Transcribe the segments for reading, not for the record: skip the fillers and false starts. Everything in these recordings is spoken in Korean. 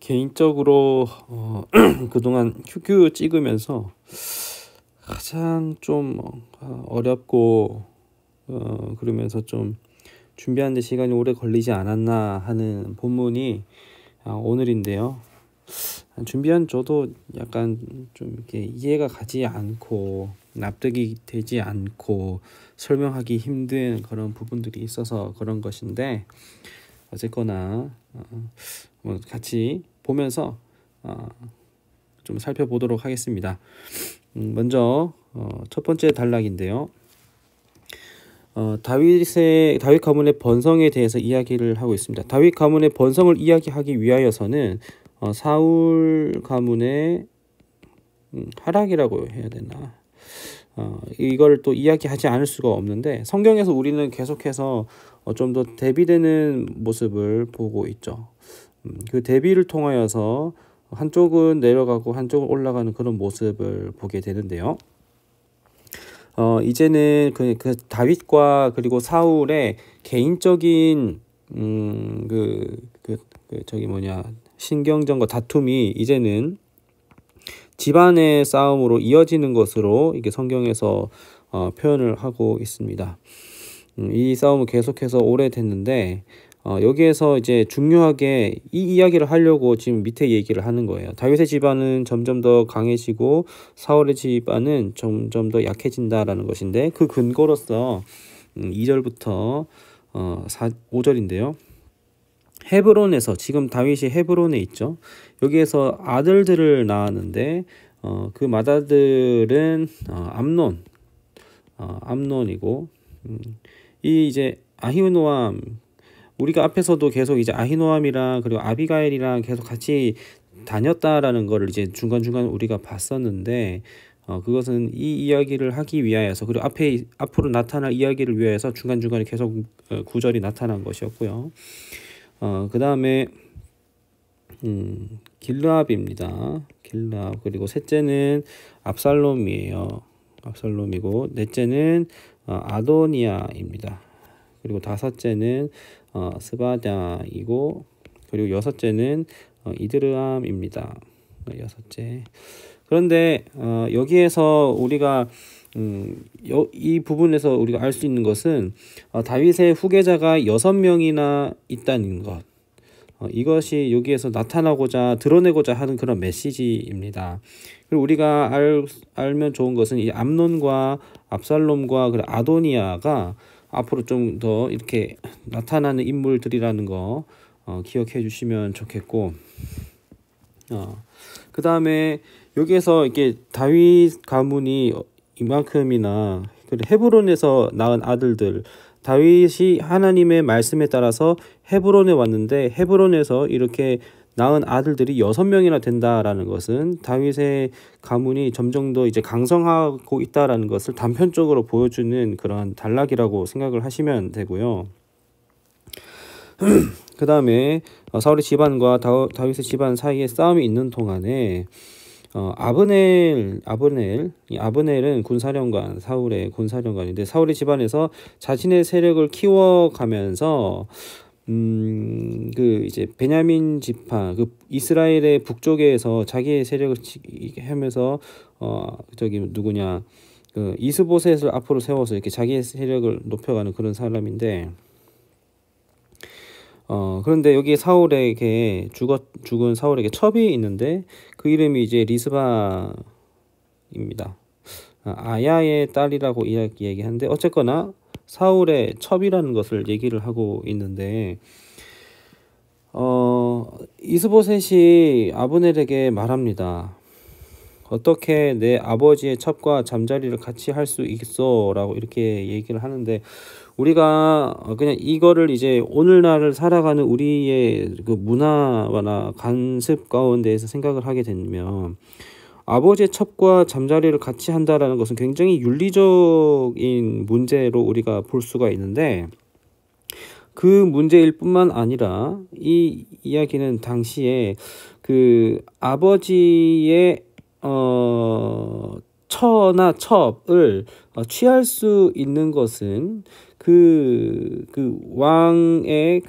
개인적으로 그동안 큐큐 찍으면서 가장 좀 어렵고 그러면서 좀 준비하는 데 시간이 오래 걸리지 않았나 하는 본문이 오늘인데요. 준비한 저도 약간 좀 이렇게 이해가 가지 않고 납득이 되지 않고 설명하기 힘든 그런 부분들이 있어서 그런 것인데, 어쨌거나 같이 보면서 좀 살펴보도록 하겠습니다. 먼저 첫 번째 단락인데요. 다윗 가문의 번성에 대해서 이야기를 하고 있습니다. 다윗 가문의 번성을 이야기하기 위하여서는 사울 가문의 하락이라고 해야 되나? 이걸 또 이야기하지 않을 수가 없는데, 성경에서 우리는 계속해서 좀 더 대비되는 모습을 보고 있죠. 그 대비를 통하여서 한쪽은 내려가고 한쪽은 올라가는 그런 모습을 보게 되는데요. 이제는 그 다윗과 그리고 사울의 개인적인 신경전과 다툼이 이제는 집안의 싸움으로 이어지는 것으로 이게 성경에서 표현을 하고 있습니다. 이 싸움은 계속해서 오래됐는데, 여기에서 이제 중요하게 이 이야기를 하려고 지금 밑에 얘기를 하는 거예요. 다윗의 집안은 점점 더 강해지고 사울의 집안은 점점 더 약해진다라는 것인데, 그 근거로서 2절부터 5절인데요. 헤브론에서, 지금 다윗이 헤브론에 있죠. 여기에서 아들들을 낳았는데 그 맏아들은 암논이고, 이 이제 아히노암, 우리가 앞에서도 계속 이제 아히노암이랑 그리고 아비가일이랑 계속 같이 다녔다라는 거를 이제 중간중간 우리가 봤었는데, 그것은 이 이야기를 하기 위하여서, 그리고 앞으로 나타날 이야기를 위하여서 중간중간에 계속 구절이 나타난 것이었고요. 그 다음에 길르압입니다. 길르압. 그리고 셋째는 압살롬이에요. 압살롬이고, 넷째는 아도니아입니다. 그리고 다섯째는 스바냐이고, 그리고 여섯째는 이드르암입니다. 여섯째. 그런데 여기에서 우리가 이 부분에서 우리가 알 수 있는 것은 다윗의 후계자가 6명이나 있다는 것, 이것이 여기에서 나타나고자 드러내고자 하는 그런 메시지입니다. 그리고 우리가 알면 좋은 것은 이 암논과 압살롬과 그리고 아도니아가 앞으로 좀 더 이렇게 나타나는 인물들이라는 거 기억해 주시면 좋겠고, 그 다음에 여기에서 이렇게 다윗 가문이 이만큼이나, 헤브론에서 낳은 아들들, 다윗이 하나님의 말씀에 따라서 헤브론에 왔는데 헤브론에서 이렇게 낳은 아들들이 6명이나 된다라는 것은 다윗의 가문이 점점 더 이제 강성하고 있다라는 것을 단편적으로 보여주는 그런 단락이라고 생각을 하시면 되고요. 그 다음에 사울의 집안과 다윗의 집안 사이에 싸움이 있는 동안에 아브넬은 군사령관, 사울의 군사령관인데, 사울의 집안에서 자신의 세력을 키워가면서 이제 베냐민 지파, 그 이스라엘의 북쪽에서 자기의 세력을 하면서 이스보셋을 앞으로 세워서 이렇게 자기의 세력을 높여가는 그런 사람인데, 그런데 여기 사울에게 죽은 사울에게 첩이 있는데, 그 이름이 이제 리스바입니다. 아야의 딸이라고 얘기하는데, 어쨌거나 사울의 첩이라는 것을 얘기를 하고 있는데, 이스보셋이 아브넬에게 말합니다. 어떻게 내 아버지의 첩과 잠자리를 같이 할 수 있어? 라고 이렇게 얘기를 하는데, 우리가 그냥 이거를 이제 오늘날을 살아가는 우리의 그 문화나 관습 가운데에서 생각을 하게 되면, 아버지의 첩과 잠자리를 같이 한다라는 것은 굉장히 윤리적인 문제로 우리가 볼 수가 있는데, 그 문제일 뿐만 아니라 이 이야기는 당시에 그 아버지의 처나 첩을 취할 수 있는 것은 그 왕의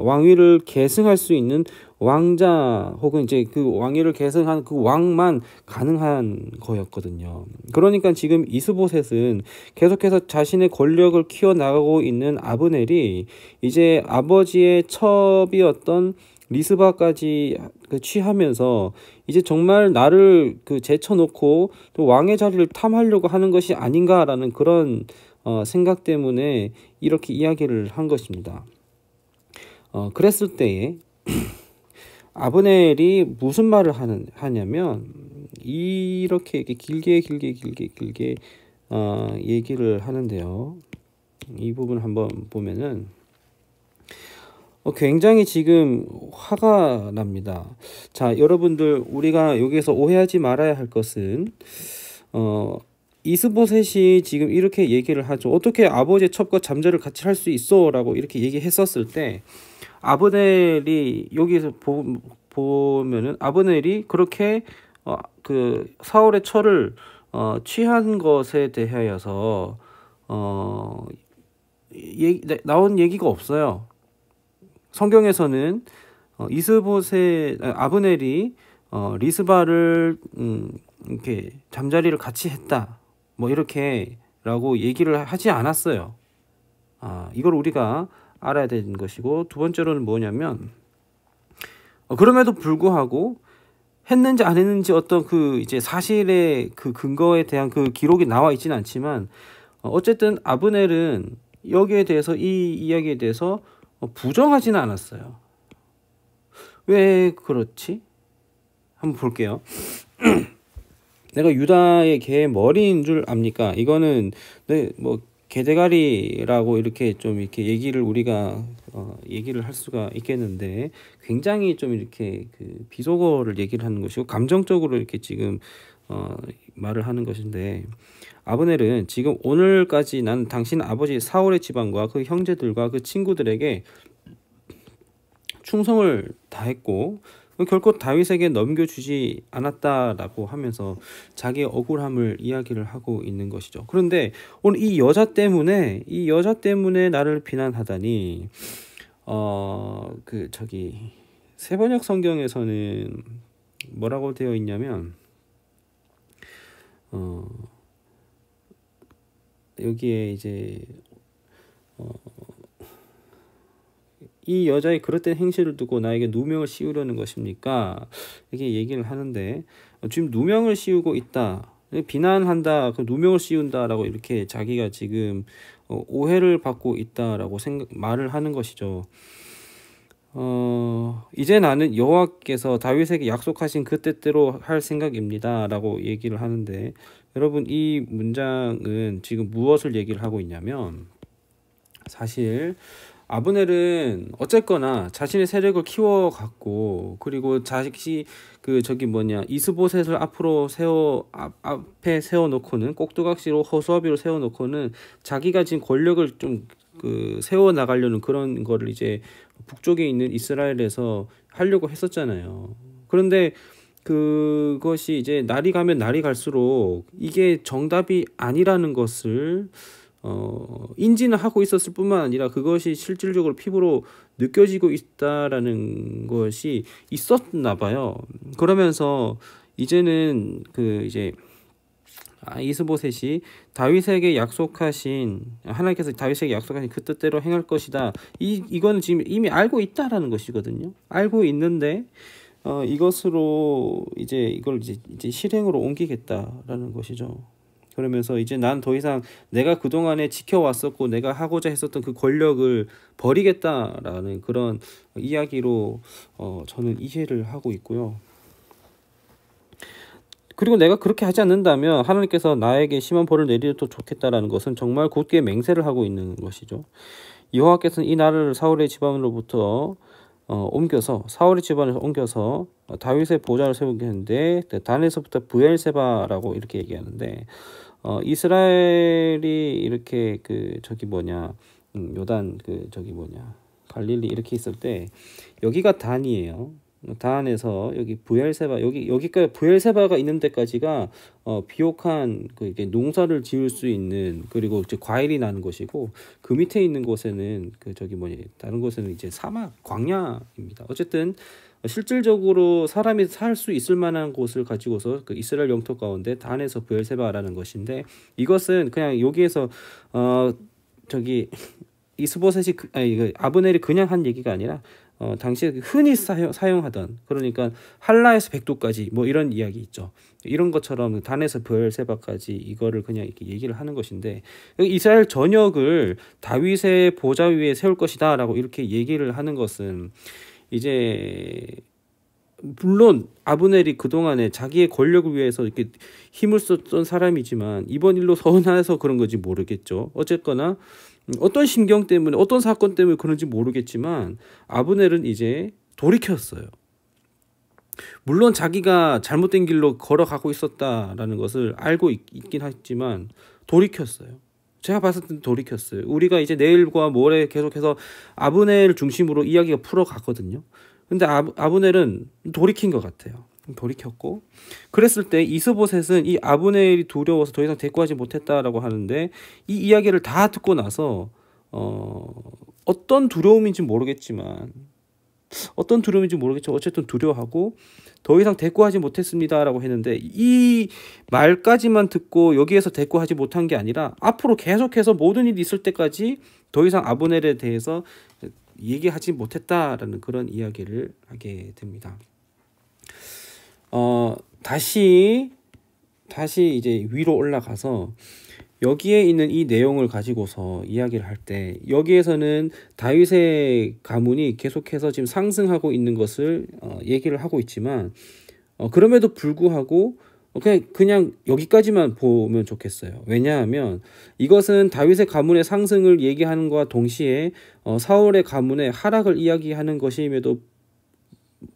왕위를 계승할 수 있는 왕자 혹은 이제 그 왕위를 계승한 그 왕만 가능한 거였거든요. 그러니까 지금 이스보셋은 계속해서 자신의 권력을 키워나가고 있는 아브넬이 이제 아버지의 첩이었던 리스바까지 취하면서 이제 정말 나를 제쳐놓고 또 왕의 자리를 탐하려고 하는 것이 아닌가라는 그런 생각 때문에 이렇게 이야기를 한 것입니다. 그랬을 때에 아브넬이 무슨 말을 하냐면 이렇게 길게 얘기를 하는데요. 이 부분 한번 보면은 굉장히 지금 화가 납니다. 자, 여러분들 우리가 여기에서 오해하지 말아야 할 것은 이스보셋이 지금 이렇게 얘기를 하죠. 어떻게 아버지의 첩과 잠자를 같이 할 수 있어? 라고 이렇게 얘기했었을 때 아브넬이 여기서 보면은 아브넬이 그렇게 그 사울의 처를 취한 것에 대하여서 나온 얘기가 없어요. 성경에서는 아브넬이 리스바를 이렇게 잠자리를 같이 했다 뭐 이렇게라고 얘기를 하지 않았어요. 이걸 우리가 알아야 되는 것이고, 두 번째로는 뭐냐면 그럼에도 불구하고 했는지 안 했는지 어떤 이제 사실의 근거에 대한 기록이 나와 있지는 않지만 어쨌든 아브넬은 여기에 대해서 이 이야기에 대해서 부정하지는 않았어요. 왜 그렇지? 한번 볼게요. 내가 유다의 개의 머리인 줄 압니까? 이거는 뭐 개대가리라고 이렇게 좀 이렇게 얘기를 우리가 얘기를 할 수가 있겠는데, 굉장히 좀 이렇게 비속어를 얘기를 하는 것이고 감정적으로 이렇게 지금 말을 하는 것인데, 아브넬은 지금 오늘까지 난 당신 아버지 사울의 집안과 그 형제들과 그 친구들에게 충성을 다했고 결코 다윗에게 넘겨주지 않았다라고 하면서 자기의 억울함을 이야기를 하고 있는 것이죠. 그런데 오늘 이 여자 때문에 나를 비난하다니 세번역 성경에서는 뭐라고 되어 있냐면 여기에 이제 이 여자의 그릇된 행실을 두고 나에게 누명을 씌우려는 것입니까? 이렇게 얘기를 하는데 지금 누명을 씌우고 있다, 비난한다, 누명을 씌운다라고 이렇게 자기가 지금 오해를 받고 있다라고 말을 하는 것이죠. 이제 나는 여호와께서 다윗에게 약속하신 그 뜻대로 할 생각입니다 라고 얘기를 하는데, 여러분 이 문장은 지금 무엇을 얘기를 하고 있냐면, 사실 아브넬은 어쨌거나 자신의 세력을 키워갔고, 그리고 자식이 이스보셋을 앞에 세워놓고는 꼭두각시로 허수아비로 세워놓고는 자기가 지금 권력을 좀 세워 나가려는 그런 거를 이제 북쪽에 있는 이스라엘에서 하려고 했었잖아요. 그런데 그것이 이제 날이 가면 날이 갈수록 이게 정답이 아니라는 것을 인지는 하고 있었을 뿐만 아니라 그것이 실질적으로 피부로 느껴지고 있다라는 것이 있었나 봐요. 그러면서 이제는 이스보셋이 하나님께서 다윗에게 약속하신 그 뜻대로 행할 것이다, 이거는 지금 이미 알고 있다라는 것이거든요. 알고 있는데 이것으로 이걸 실행으로 옮기겠다라는 것이죠. 그러면서 이제 난 더 이상 내가 그동안에 지켜왔었고 내가 하고자 했었던 그 권력을 버리겠다라는 그런 이야기로 저는 이해를 하고 있고요. 그리고 내가 그렇게 하지 않는다면 하나님께서 나에게 심한 벌을 내리도 좋겠다라는 것은 정말 굳게 맹세를 하고 있는 것이죠. 여호와께서는 이 나라를 사울의 집안으로부터 사울의 집안에서 옮겨서 다윗의 보좌를 세우게 했는데, 단에서부터 브엘세바라고 이렇게 얘기하는데, 이스라엘이 이렇게 요단 갈릴리 이렇게 있을 때 여기가 단이에요. 단에서 여기 브엘세바, 여기까지 브엘세바가 있는 데까지가 비옥한 농사를 지을 수 있는, 그리고 이제 과일이 나는 곳이고, 그 밑에 있는 곳에는 다른 곳에는 이제 사막 광야입니다. 어쨌든 실질적으로 사람이 살 수 있을 만한 곳을 가지고서 그 이스라엘 영토 가운데 단에서 브엘세바라는 것인데, 이것은 그냥 여기에서 저기 이스보셋이 아니 그 아브넬이 그냥 한 얘기가 아니라 당시에 흔히 사용하던, 그러니까 할라에서 백도까지 뭐 이런 이야기 있죠. 이런 것처럼 단에서 브엘세바까지 이거를 그냥 이렇게 얘기를 하는 것인데, 이스라엘 전역을 다윗의 보좌 위에 세울 것이다라고 이렇게 얘기를 하는 것은, 이제 물론 아브넬이 그동안에 자기의 권력을 위해서 이렇게 힘을 썼던 사람이지만 이번 일로 서운해서 그런 건지 모르겠죠. 어쨌거나 어떤 심경 때문에, 어떤 사건 때문에 그런지 모르겠지만 아브넬은 이제 돌이켰어요. 물론 자기가 잘못된 길로 걸어가고 있었다라는 것을 알고 있긴 했지만 돌이켰어요. 제가 봤을 때 돌이켰어요. 우리가 이제 내일과 모레 계속해서 아브넬 중심으로 이야기가 풀어갔거든요. 근데 아브넬은 돌이킨 것 같아요. 돌이켰고, 그랬을 때 이스보셋은 이 아브넬이 두려워서 더 이상 대꾸하지 못했다라고 하는데, 이 이야기를 다 듣고 나서 어떤 두려움인지 모르겠지만 어쨌든 두려워하고 더 이상 대꾸하지 못했습니다라고 했는데, 이 말까지만 듣고 여기에서 대꾸하지 못한 게 아니라 앞으로 계속해서 모든 일이 있을 때까지 더 이상 아브넬에 대해서 얘기하지 못했다라는 그런 이야기를 하게 됩니다. 다시 이제 위로 올라가서 여기에 있는 이 내용을 가지고서 이야기를 할 때, 여기에서는 다윗의 가문이 계속해서 지금 상승하고 있는 것을 얘기를 하고 있지만, 그럼에도 불구하고 그냥 여기까지만 보면 좋겠어요. 왜냐하면 이것은 다윗의 가문의 상승을 얘기하는 것과 동시에 사울의 가문의 하락을 이야기하는 것임에도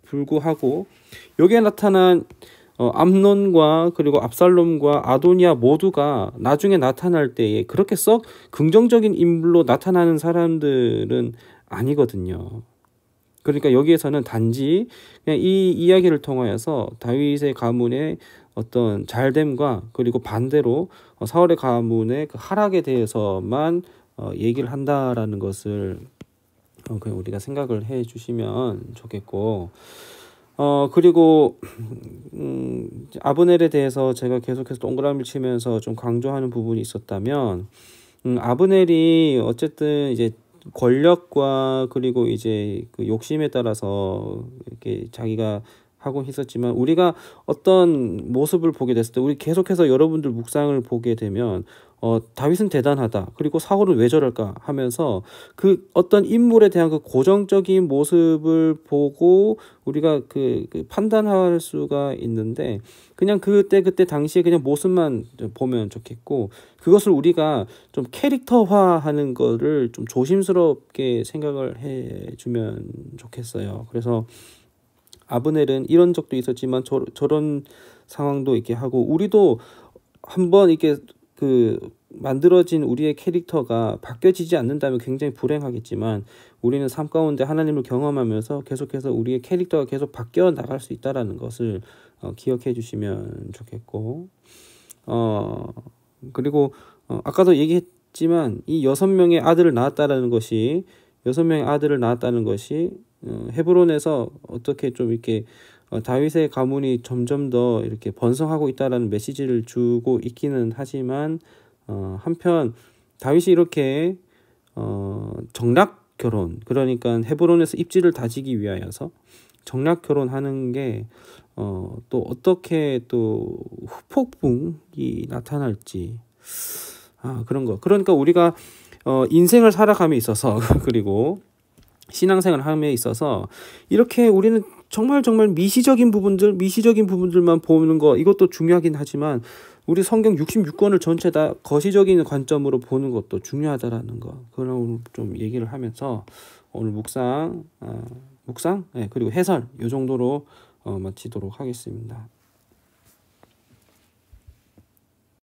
불구하고, 여기에 나타난 암논과 그리고 압살롬과 아도니아 모두가 나중에 나타날 때에 그렇게 썩 긍정적인 인물로 나타나는 사람들은 아니거든요. 그러니까 여기에서는 단지 그냥 이 이야기를 통하여서 다윗의 가문의 어떤 잘됨과 그리고 반대로 사울의 가문의 그 하락에 대해서만 얘기를 한다라는 것을 그냥 우리가 생각을 해 주시면 좋겠고, 그리고 아브넬에 대해서 제가 계속해서 동그라미를 치면서 좀 강조하는 부분이 있었다면, 아브넬이 어쨌든 이제 권력과 그리고 이제 그 욕심에 따라서 이렇게 자기가 하고 있었지만, 우리가 어떤 모습을 보게 됐을 때, 우리 계속해서 여러분들 묵상을 보게 되면 다윗은 대단하다, 그리고 사울은 왜 저럴까 하면서 그 어떤 인물에 대한 그 고정적인 모습을 보고 우리가 그 판단할 수가 있는데, 그냥 그때 당시에 그냥 모습만 보면 좋겠고, 그것을 우리가 좀 캐릭터화하는 거를 좀 조심스럽게 생각을 해주면 좋겠어요. 그래서 아브넬은 이런 적도 있었지만 저런 상황도 있게 하고, 우리도 한번 이렇게 그 만들어진 우리의 캐릭터가 바뀌어지지 않는다면 굉장히 불행하겠지만, 우리는 삶 가운데 하나님을 경험하면서 계속해서 우리의 캐릭터가 계속 바뀌어 나갈 수 있다라는 것을 기억해 주시면 좋겠고, 그리고 아까도 얘기했지만 이 6명의 아들을 낳았다는 것이 헤브론에서 어떻게 좀 이렇게 다윗의 가문이 점점 더 이렇게 번성하고 있다라는 메시지를 주고 있기는 하지만, 한편 다윗이 이렇게 정략 결혼, 그러니까 헤브론에서 입지를 다지기 위하여서 정략 결혼하는 게 또 어떻게 또 후폭풍이 나타날지, 그런 거. 그러니까 우리가 인생을 살아감에 있어서 그리고 신앙생활을 함에 있어서 이렇게 우리는 정말 미시적인 부분들만 보는 거, 이것도 중요하긴 하지만 우리 성경 66권을 전체 다 거시적인 관점으로 보는 것도 중요하다라는 거, 그런 좀 얘기를 하면서 오늘 묵상, 네, 그리고 해설 이 정도로 마치도록 하겠습니다.